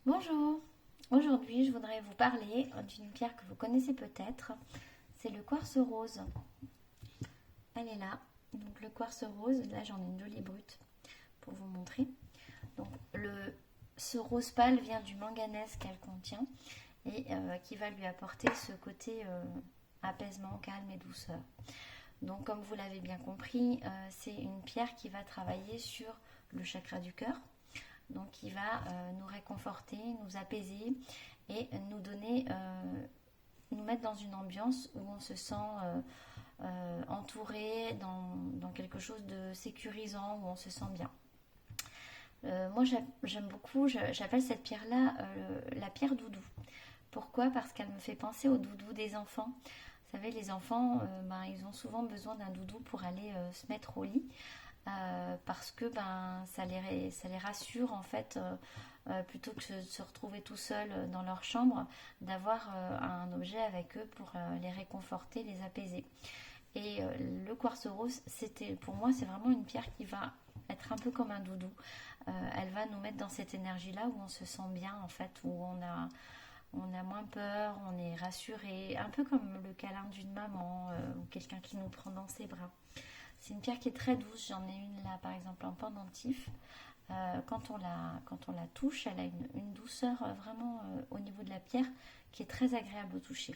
Bonjour, aujourd'hui je voudrais vous parler d'une pierre que vous connaissez peut-être, c'est le quartz rose. Elle est là, donc le quartz rose, là j'en ai une jolie brute pour vous montrer. Donc ce rose pâle vient du manganèse qu'elle contient et qui va lui apporter ce côté apaisement, calme et douceur. Donc comme vous l'avez bien compris, c'est une pierre qui va travailler sur le chakra du cœur, donc qui va nous réconforter, nous apaiser et nous donner, nous mettre dans une ambiance où on se sent entouré dans quelque chose de sécurisant, où on se sent bien. Moi j'aime beaucoup, j'appelle cette pierre-là la pierre doudou. Pourquoi? Parce qu'elle me fait penser au doudou des enfants. Vous savez, les enfants, ils ont souvent besoin d'un doudou pour aller se mettre au lit. Parce que ça les rassure en fait, plutôt que de se retrouver tout seul dans leur chambre, d'avoir un objet avec eux pour les réconforter, les apaiser. Et le quartz rose, pour moi, c'est vraiment une pierre qui va être un peu comme un doudou. Elle va nous mettre dans cette énergie-là où on se sent bien en fait, où on a moins peur, on est rassuré, un peu comme le câlin d'une maman ou quelqu'un qui nous prend dans ses bras. C'est une pierre qui est très douce. J'en ai une là, par exemple, en pendentif. Quand on la touche, elle a une douceur vraiment au niveau de la pierre qui est très agréable au toucher.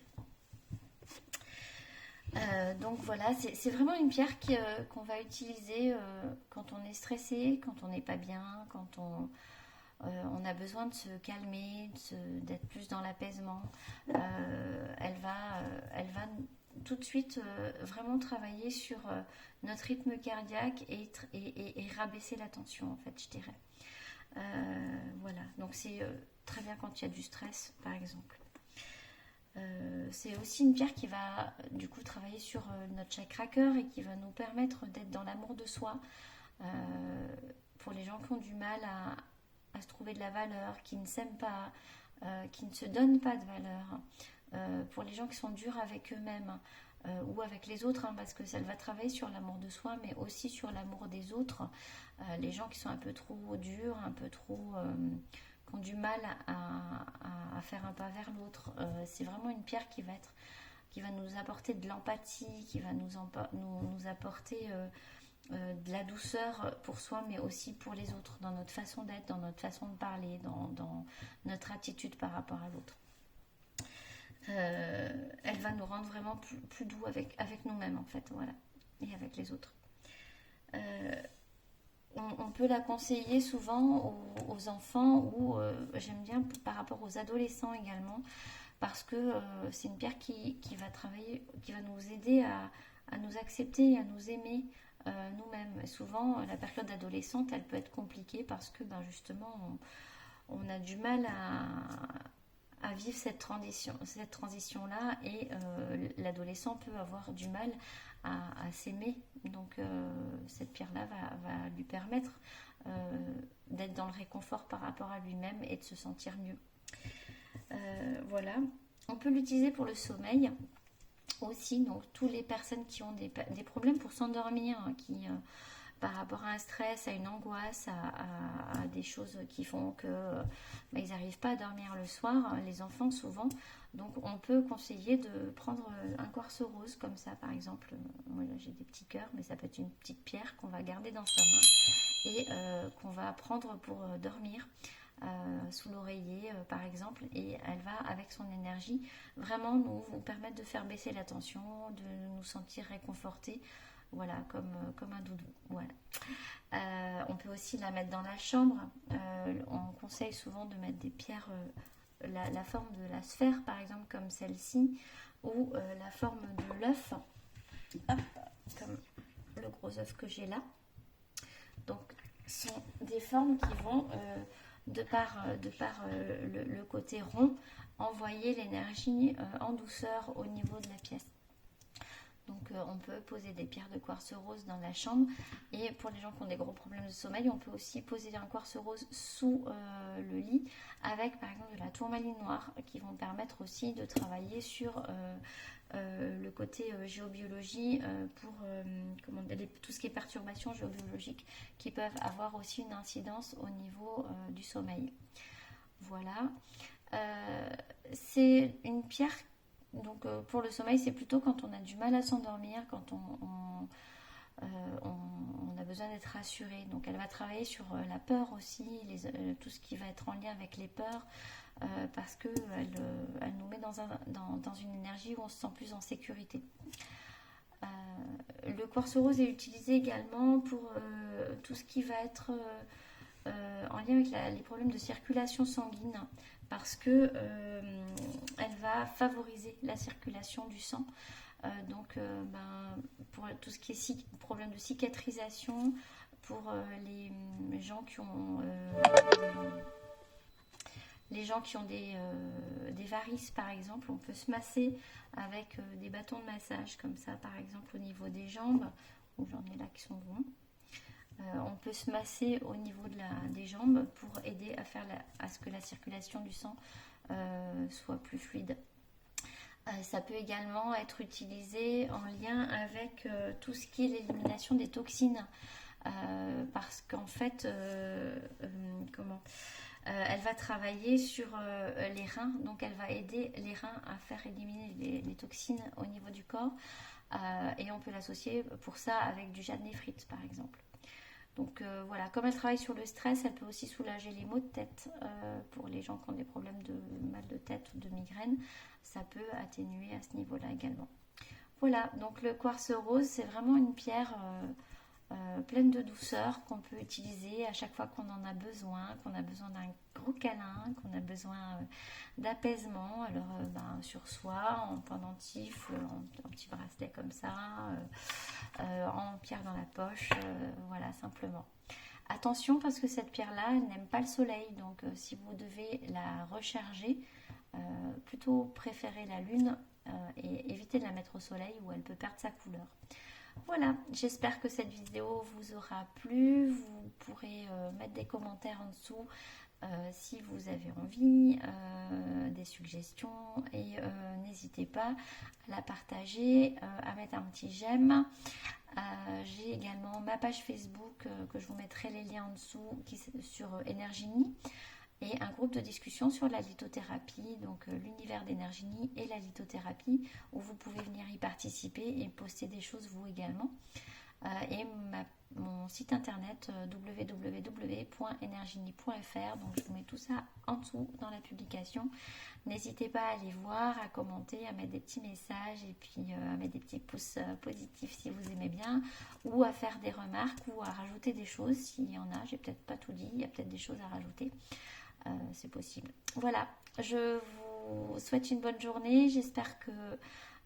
Donc voilà, c'est vraiment une pierre qu'on va utiliser quand on est stressé, quand on n'est pas bien, quand on a besoin de se calmer, d'être plus dans l'apaisement. Elle va tout de suite vraiment travailler sur notre rythme cardiaque et rabaisser la tension, en fait, je dirais. Voilà, donc c'est très bien quand il y a du stress, par exemple. C'est aussi une pierre qui va du coup travailler sur notre chakra cœur et qui va nous permettre d'être dans l'amour de soi. Euh, pour les gens qui ont du mal à se trouver de la valeur, qui ne s'aiment pas, qui ne se donnent pas de valeur, pour les gens qui sont durs avec eux-mêmes ou avec les autres, hein, parce que ça va travailler sur l'amour de soi, mais aussi sur l'amour des autres. Les gens qui sont un peu trop durs, un peu trop qui ont du mal à faire un pas vers l'autre. C'est vraiment une pierre qui va nous apporter de l'empathie, qui va nous apporter de la douceur pour soi, mais aussi pour les autres, dans notre façon d'être, dans notre façon de parler, dans notre attitude par rapport à l'autre. Elle va nous rendre vraiment plus doux avec nous-mêmes, en fait, voilà, et avec les autres. Euh, on peut la conseiller souvent aux enfants ou j'aime bien par rapport aux adolescents également, parce que c'est une pierre qui va travailler, qui va nous aider à nous accepter, à nous aimer nous-mêmes. Et souvent, la période adolescente, elle peut être compliquée parce que justement, on a du mal à vivre cette transition-là et l'adolescent peut avoir du mal à s'aimer. Donc cette pierre-là va lui permettre d'être dans le réconfort par rapport à lui-même et de se sentir mieux. Voilà. On peut l'utiliser pour le sommeil aussi, donc toutes les personnes qui ont des problèmes pour s'endormir, hein, qui par rapport à un stress, à une angoisse, à des choses qui font que ils n'arrivent pas à dormir le soir, les enfants souvent. Donc on peut conseiller de prendre un quartz rose comme ça, par exemple. Moi j'ai des petits cœurs, mais ça peut être une petite pierre qu'on va garder dans sa main et qu'on va prendre pour dormir. Sous l'oreiller par exemple, et elle va avec son énergie vraiment nous permettre de faire baisser la tension, de nous sentir réconfortés, voilà, comme un doudou. Voilà. On peut aussi la mettre dans la chambre. On conseille souvent de mettre des pierres, la forme de la sphère par exemple, comme celle-ci, ou la forme de l'œuf, comme le gros œuf que j'ai là. Donc, ce sont des formes qui vont, de par le côté rond, envoyer l'énergie en douceur au niveau de la pièce. Donc on peut poser des pierres de quartz rose dans la chambre. Et pour les gens qui ont des gros problèmes de sommeil, on peut aussi poser un quartz rose sous le lit avec par exemple de la tourmaline noire qui vont permettre aussi de travailler sur le côté géobiologie pour tout ce qui est perturbations géobiologiques qui peuvent avoir aussi une incidence au niveau du sommeil. Voilà. C'est une pierre, donc pour le sommeil, c'est plutôt quand on a du mal à s'endormir, quand on a besoin d'être rassuré. Donc elle va travailler sur la peur aussi, tout ce qui va être en lien avec les peurs, parce qu'elle elle nous met dans une énergie où on se sent plus en sécurité. Le quartz rose est utilisé également pour tout ce qui va être en lien avec les problèmes de circulation sanguine, parce que elle va favoriser la circulation du sang. Pour tout ce qui est problème de cicatrisation, pour les gens qui ont des varices par exemple, on peut se masser avec des bâtons de massage comme ça par exemple au niveau des jambes, où j'en ai là qui sont bons. On peut se masser au niveau des jambes pour aider à ce que la circulation du sang soit plus fluide. Ça peut également être utilisé en lien avec tout ce qui est l'élimination des toxines, parce qu'en fait, elle va travailler sur les reins, donc elle va aider les reins à faire éliminer les toxines au niveau du corps, et on peut l'associer pour ça avec du jade néphrite par exemple. Donc voilà, comme elle travaille sur le stress, elle peut aussi soulager les maux de tête pour les gens qui ont des problèmes de mal de tête ou de migraine. Ça peut atténuer à ce niveau-là également. Voilà, donc le quartz rose, c'est vraiment une pierre pleine de douceur qu'on peut utiliser à chaque fois qu'on en a besoin, qu'on a besoin d'un gros câlin, qu'on a besoin d'apaisement. Alors sur soi, en pendentif, en petit bracelet comme ça, en pierre dans la poche, voilà simplement. Attention parce que cette pierre-là, elle n'aime pas le soleil, donc si vous devez la recharger, plutôt préférez la lune et évitez de la mettre au soleil où elle peut perdre sa couleur. Voilà, j'espère que cette vidéo vous aura plu. Vous pourrez mettre des commentaires en dessous si vous avez envie, des suggestions, et n'hésitez pas à la partager, à mettre un petit j'aime. J'ai également ma page Facebook que je vous mettrai les liens en dessous sur Energini, et un groupe de discussion sur la lithothérapie, donc l'univers d'Energini et la lithothérapie, où vous pouvez venir y participer et poster des choses vous également. Et mon site internet www.energini.fr, donc je vous mets tout ça en dessous dans la publication. N'hésitez pas à aller voir, à commenter, à mettre des petits messages et puis à mettre des petits pouces positifs si vous aimez bien, ou à faire des remarques ou à rajouter des choses s'il y en a. J'ai peut-être pas tout dit, il y a peut-être des choses à rajouter. C'est possible. Voilà, je vous souhaite une bonne journée. J'espère que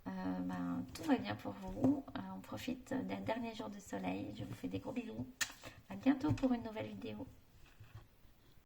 tout va bien pour vous. On profite d'un dernier jour de soleil. Je vous fais des gros bisous. À bientôt pour une nouvelle vidéo.